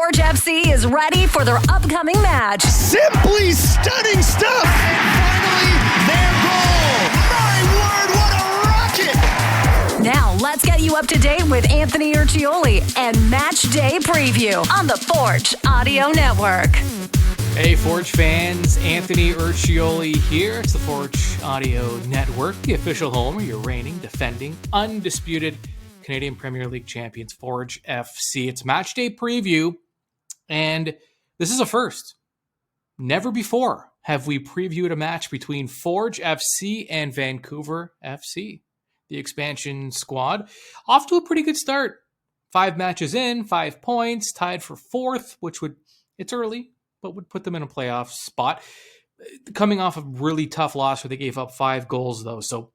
Forge FC is ready for their upcoming match. Simply stunning stuff! And finally, their goal! My word, what a rocket! Now, let's get you up to date with Anthony Urciuoli and Match Day Preview on the Forge Audio Network. Hey, Forge fans, Anthony Urciuoli here. It's the Forge Audio Network, the official home of your reigning, defending, undisputed Canadian Premier League champions, Forge FC. It's Match Day Preview, and this is a first. Never before have we previewed a match between Forge FC and Vancouver FC. The expansion squad off to a pretty good start. 5 matches in, 5 points, tied for 4th, which it's early, but would put them in a playoff spot. Coming off a really tough loss where they gave up 5 goals, though. So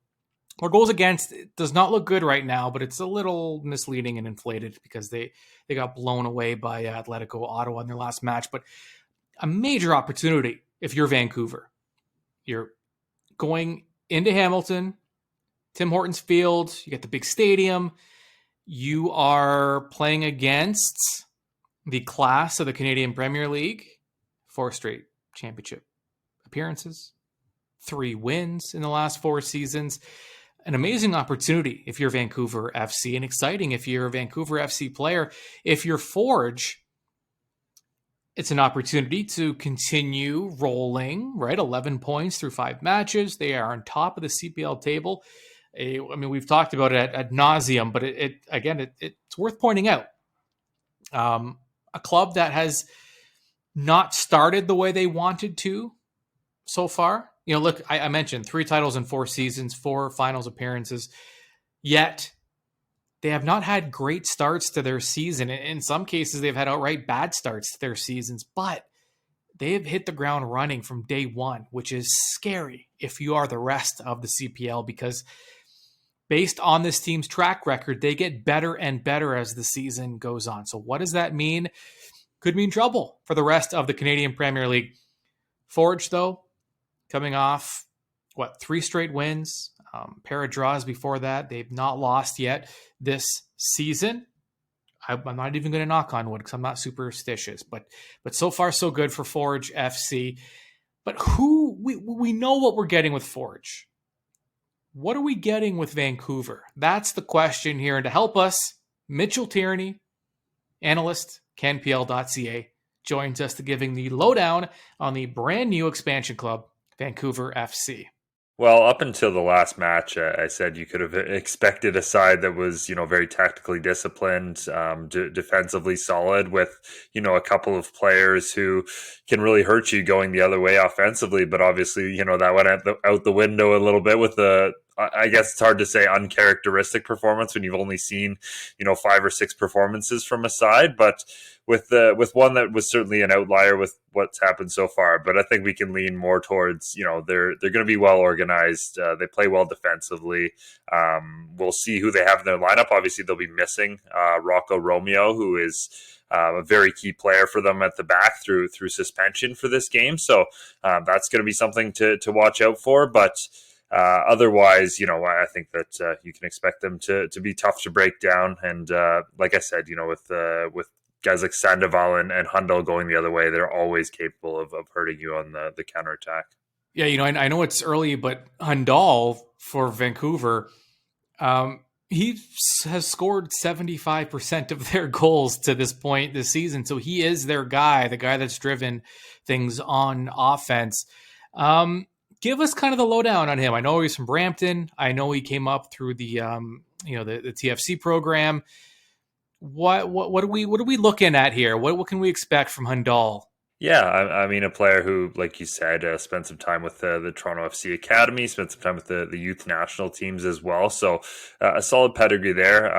our goals against does not look good right now, but it's a little misleading and inflated because they got blown away by Atletico Ottawa in their last match. But a major opportunity if you're Vancouver. You're going into Hamilton, Tim Hortons Field, you get the big stadium. You are playing against the class of the Canadian Premier League. 4 straight championship appearances, 3 wins in the last 4 seasons. An amazing opportunity if you're Vancouver FC, and exciting if you're a Vancouver FC player. If you're Forge, it's an opportunity to continue rolling, right? 11 points through 5 matches. They are on top of the CPL table. I mean, we've talked about it ad nauseum, but it's worth pointing out. A club that has not started the way they wanted to so far. You know, look, I mentioned 3 titles in 4 seasons, 4 finals appearances, yet they have not had great starts to their season. In some cases, they've had outright bad starts to their seasons, but they have hit the ground running from day one, which is scary if you are the rest of the CPL, because based on this team's track record, they get better and better as the season goes on. So what does that mean? Could mean trouble for the rest of the Canadian Premier League. Forge, though, coming off, 3 straight wins, pair of draws before that. They've not lost yet this season. I'm not even going to knock on wood because I'm not superstitious, but so far so good for Forge FC. But we know what we're getting with Forge. What are we getting with Vancouver? That's the question here. And to help us, Mitchell Tierney, analyst, CanPL.ca, joins us to giving the lowdown on the brand new expansion club, Vancouver FC. Well, up until the last match, I said you could have expected a side that was, very tactically disciplined, defensively solid, with, a couple of players who can really hurt you going the other way offensively. But obviously, that went out the window a little bit with I guess it's hard to say uncharacteristic performance when you've only seen, 5 or 6 performances from a side, but with one that was certainly an outlier with what's happened so far. But I think we can lean more towards, they're going to be well organized. They play well defensively. We'll see who they have in their lineup. Obviously, they'll be missing Rocco Romeo, who is a very key player for them at the back through suspension for this game. So that's going to be something to watch out for. But otherwise, I think that you can expect them to be tough to break down. And like I said, with guys like Sandoval and Hundal going the other way, they're always capable of hurting you on the counterattack. Yeah, I know it's early, but Hundal for Vancouver, he has scored 75% of their goals to this point this season. So he is their guy, the guy that's driven things on offense. Give us kind of the lowdown on him. I know he's from Brampton. I know he came up through the the TFC program. What are we looking at here? What can we expect from Hundal? Yeah, I mean, a player who, like you said, spent some time with the Toronto FC Academy, spent some time with the youth national teams as well. So a solid pedigree there.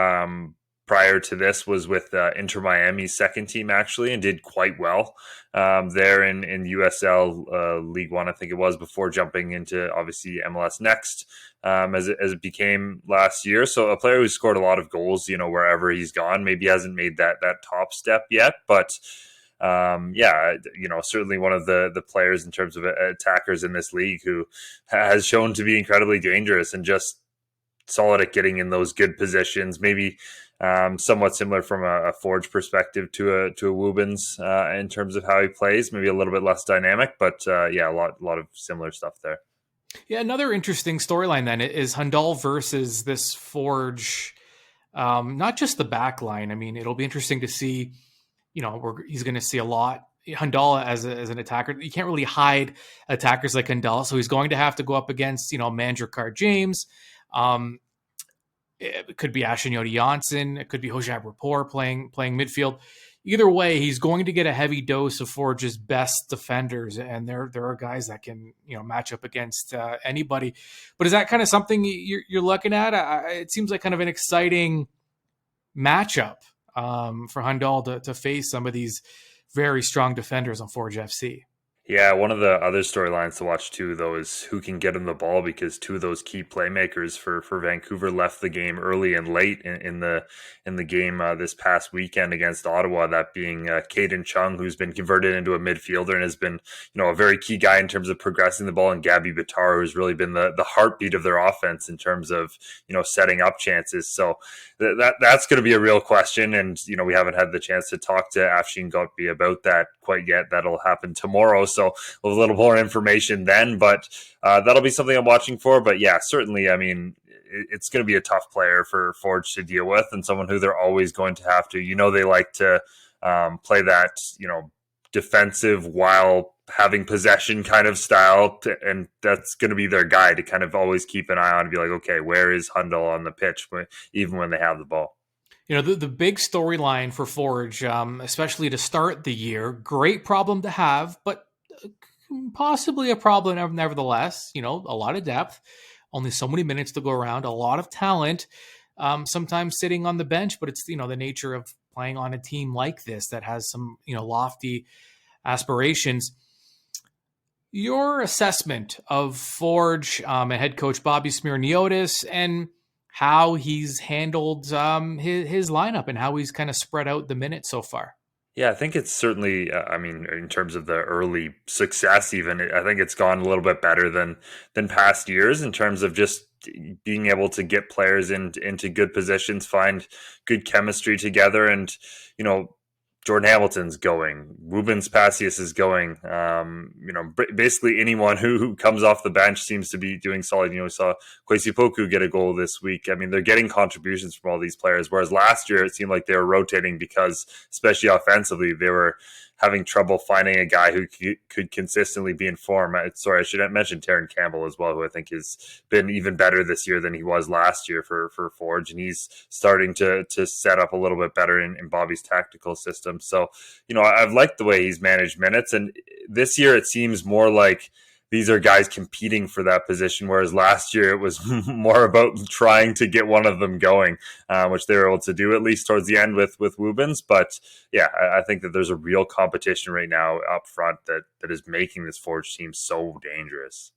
Prior to this was with Inter Miami's second team, actually, and did quite well there in USL League One, I think it was, before jumping into, obviously, MLS Next as it became last year. So a player who scored a lot of goals, wherever he's gone. Maybe hasn't made that top step yet, but certainly one of the players in terms of attackers in this league who has shown to be incredibly dangerous and just solid at getting in those good positions. Maybe somewhat similar from a Forge perspective to a Woobens in terms of how he plays. Maybe a little bit less dynamic, but a lot of similar stuff there. Yeah, another interesting storyline then is Hundal versus this Forge. Not just the back line. I mean, it'll be interesting to see. He's going to see a lot. Hundal as an attacker, you can't really hide attackers like Hundal, so he's going to have to go up against Mandrakar James. It could be Ashinoti Janssen. It could be Hojab Rapport playing midfield. Either way, he's going to get a heavy dose of Forge's best defenders, and there are guys that can match up against anybody. But is that kind of something you're looking at? It seems like kind of an exciting matchup for Hundal to face some of these very strong defenders on Forge FC. Yeah, one of the other storylines to watch too, though, is who can get him the ball, because two of those key playmakers for Vancouver left the game early and late in the game this past weekend against Ottawa. That being Caden Chung, who's been converted into a midfielder and has been a very key guy in terms of progressing the ball, and Gabby Bitar, who's really been the heartbeat of their offense in terms of setting up chances. So that's going to be a real question, and we haven't had the chance to talk to Afshin Gotbi about that quite yet. That'll happen tomorrow. So we'll have a little more information then, but that'll be something I'm watching for. But yeah, certainly, I mean, it's going to be a tough player for Forge to deal with, and someone who they're always going to have to, they like to play that, defensive while having possession kind of style. And that's going to be their guy to kind of always keep an eye on and be like, okay, where is Hundal on the pitch, even when they have the ball? The big storyline for Forge, especially to start the year, great problem to have, but possibly a problem nevertheless. A lot of depth, only so many minutes to go around, a lot of talent, sometimes sitting on the bench, but it's the nature of playing on a team like this that has some lofty aspirations. Your assessment of Forge and head coach Bobby Smirniotis and how he's handled his lineup and how he's kind of spread out the minutes so far. Yeah, I think it's certainly, in terms of the early success, even, I think it's gone a little bit better than past years in terms of just being able to get players into good positions, find good chemistry together. And, Jordan Hamilton's going, Woobens Passius is going, basically anyone who comes off the bench seems to be doing solid. We saw Kwesi Poku get a goal this week. I mean, they're getting contributions from all these players, whereas last year it seemed like they were rotating because, especially offensively, they were having trouble finding a guy who could consistently be in form. Sorry, I should have mentioned Taron Campbell as well, who I think has been even better this year than he was last year for Forge, and he's starting to set up a little bit better in Bobby's tactical system. So, I've liked the way he's managed minutes, and this year it seems more like these are guys competing for that position, whereas last year it was more about trying to get one of them going, which they were able to do at least towards the end with Woobens. But yeah, I think that there's a real competition right now up front that is making this Forge team so dangerous.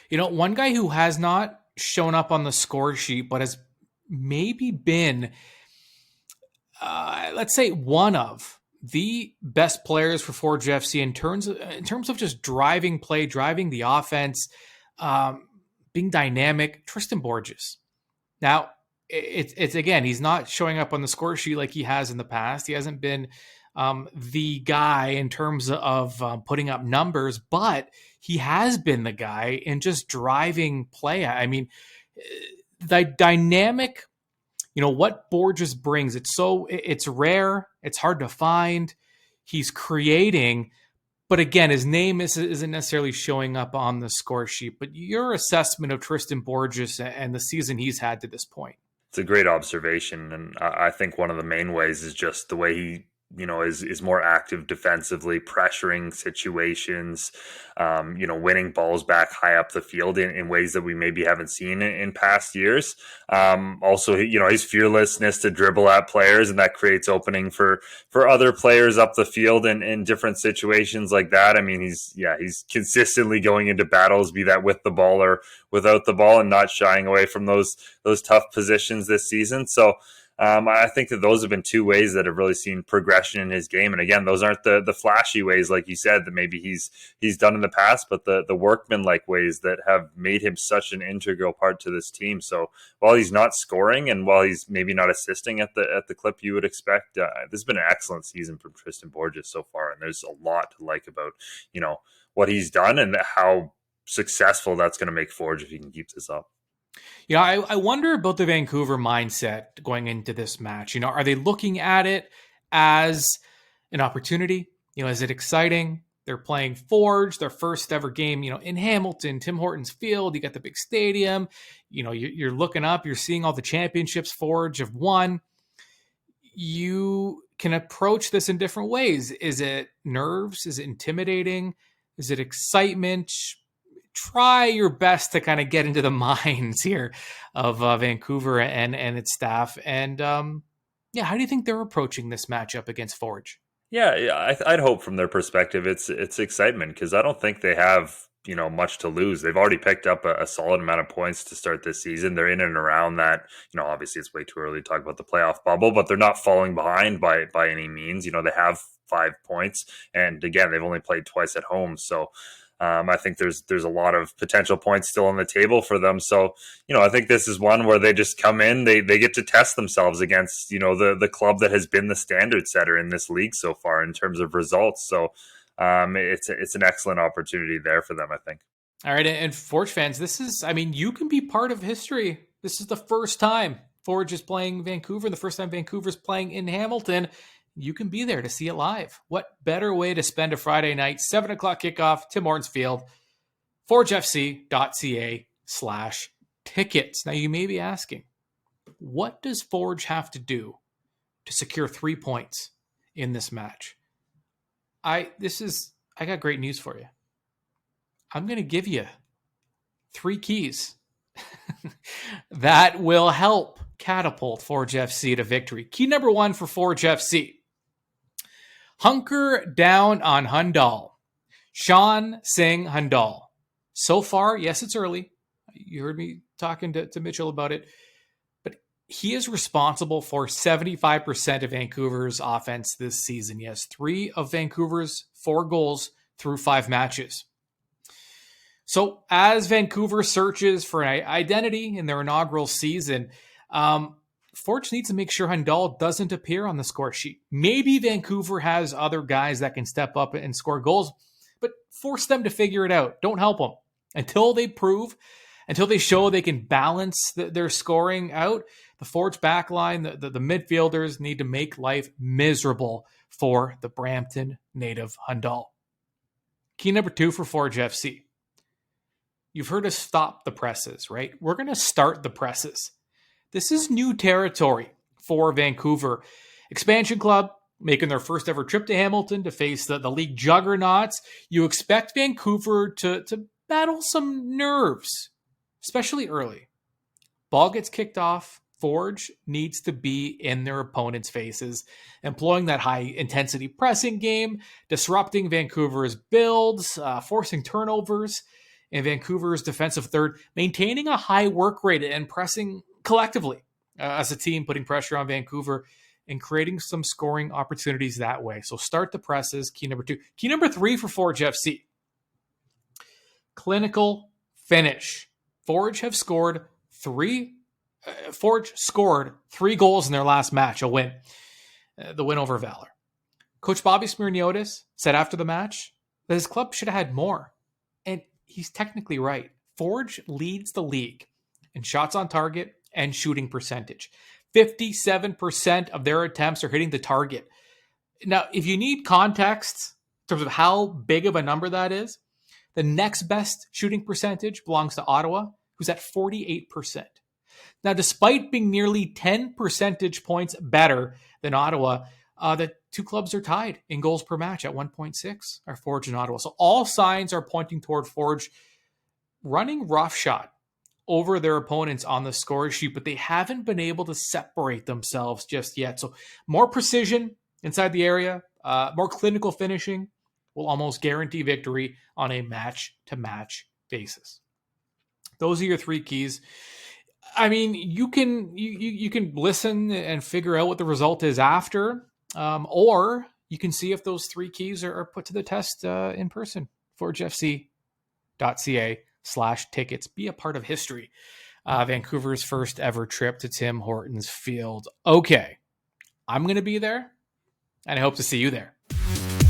One guy who has not shown up on the score sheet, but has maybe been, let's say, one of the best players for Forge FC in terms of just driving play, driving the offense, being dynamic, Tristan Borges. Now, it's again, he's not showing up on the score sheet like he has in the past. He hasn't been the guy in terms of putting up numbers, but he has been the guy in just driving play. I mean, the dynamic, what Borges brings, it's rare. It's hard to find. He's creating, but again, his name isn't necessarily showing up on the score sheet. But your assessment of Tristan Borges and the season he's had to this point. It's a great observation. And I think one of the main ways is just the way he, is more active defensively, pressuring situations, winning balls back high up the field in ways that we maybe haven't seen in past years. Also, his fearlessness to dribble at players, and that creates opening for other players up the field in different situations like that. I mean, he's consistently going into battles, be that with the ball or without the ball, and not shying away from those tough positions this season. So, I think that those have been two ways that have really seen progression in his game. And again, those aren't the flashy ways, like you said, that maybe he's done in the past, but the workman-like ways that have made him such an integral part to this team. So while he's not scoring and while he's maybe not assisting at the clip you would expect, this has been an excellent season from Tristan Borges so far. And there's a lot to like about, what he's done and how successful that's going to make Forge if he can keep this up. I wonder about the Vancouver mindset going into this match. Are they looking at it as an opportunity? Is it exciting? They're playing Forge, their first ever game, in Hamilton, Tim Hortons Field. You got the big stadium. You're looking up, you're seeing all the championships Forge have won. You can approach this in different ways. Is it nerves? Is it intimidating? Is it excitement? Try your best to kind of get into the minds here of Vancouver and its staff. And how do you think they're approaching this matchup against Forge? Yeah, I'd hope from their perspective it's excitement, because I don't think they have much to lose. They've already picked up a solid amount of points to start this season. They're in and around that. Obviously it's way too early to talk about the playoff bubble, but they're not falling behind by any means. They have 5 points, and again, they've only played twice at home, so I think there's a lot of potential points still on the table for them. So, I think this is one where they just come in, they get to test themselves against, the club that has been the standard setter in this league so far in terms of results. So it's an excellent opportunity there for them, I think. All right. And Forge fans, you can be part of history. This is the first time Forge is playing Vancouver, the first time Vancouver's playing in Hamilton. You can be there to see it live. What better way to spend a Friday night, 7 o'clock kickoff, Tim Hortons Field, forgefc.ca/tickets. Now you may be asking, what does Forge have to do to secure 3 points in this match? I got great news for you. I'm going to give you 3 keys that will help catapult Forge FC to victory. Key number 1 for Forge FC. Hunker down on Hundal. Sean Singh Hundal. So far, yes, it's early. You heard me talking to Mitchell about it. But he is responsible for 75% of Vancouver's offense this season. Yes, 3 of Vancouver's 4 goals through 5 matches. So as Vancouver searches for an identity in their inaugural season, Forge needs to make sure Hundal doesn't appear on the score sheet. Maybe Vancouver has other guys that can step up and score goals, but force them to figure it out. Don't help them. Until they show they can balance their scoring out, the Forge backline, the midfielders need to make life miserable for the Brampton native Hundal. Key number 2 for Forge FC. You've heard us stop the presses, right? We're going to start the presses. This is new territory for Vancouver. Expansion Club making their first ever trip to Hamilton to face the league juggernauts. You expect Vancouver to battle some nerves, especially early. Ball gets kicked off. Forge needs to be in their opponents' faces, employing that high-intensity pressing game, disrupting Vancouver's builds, forcing turnovers in Vancouver's defensive third, maintaining a high work rate and pressing collectively as a team, putting pressure on Vancouver and creating some scoring opportunities that way. So start the presses, key number 2. Key number 3 for Forge FC. Clinical finish. Forge scored 3 goals in their last match, a win. The win over Valor. Coach Bobby Smirniotis said after the match that his club should have had more. And he's technically right. Forge leads the league in shots on target and shooting percentage. 57% of their attempts are hitting the target. Now, if you need context in terms of how big of a number that is, the next best shooting percentage belongs to Ottawa, who's at 48%. Now, despite being nearly 10 percentage points better than Ottawa, the 2 clubs are tied in goals per match at 1.6, are Forge and Ottawa. So all signs are pointing toward Forge running roughshod over their opponents on the score sheet, but they haven't been able to separate themselves just yet. So more precision inside the area, more clinical finishing will almost guarantee victory on a match-to-match basis. Those are your 3 keys. I mean, you can listen and figure out what the result is after, or you can see if those three keys are put to the test in person. ForgeFC.ca/tickets. Be a part of history. Vancouver's first ever trip to Tim Hortons Field. Okay, I'm going to be there, and I hope to see you there.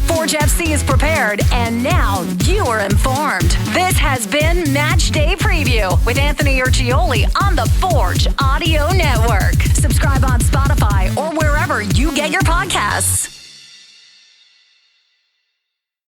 Forge FC is prepared, and now you are informed. This has been Match Day Preview with Anthony Urciuoli on the Forge Audio Network. Subscribe on Spotify or wherever you get your podcasts.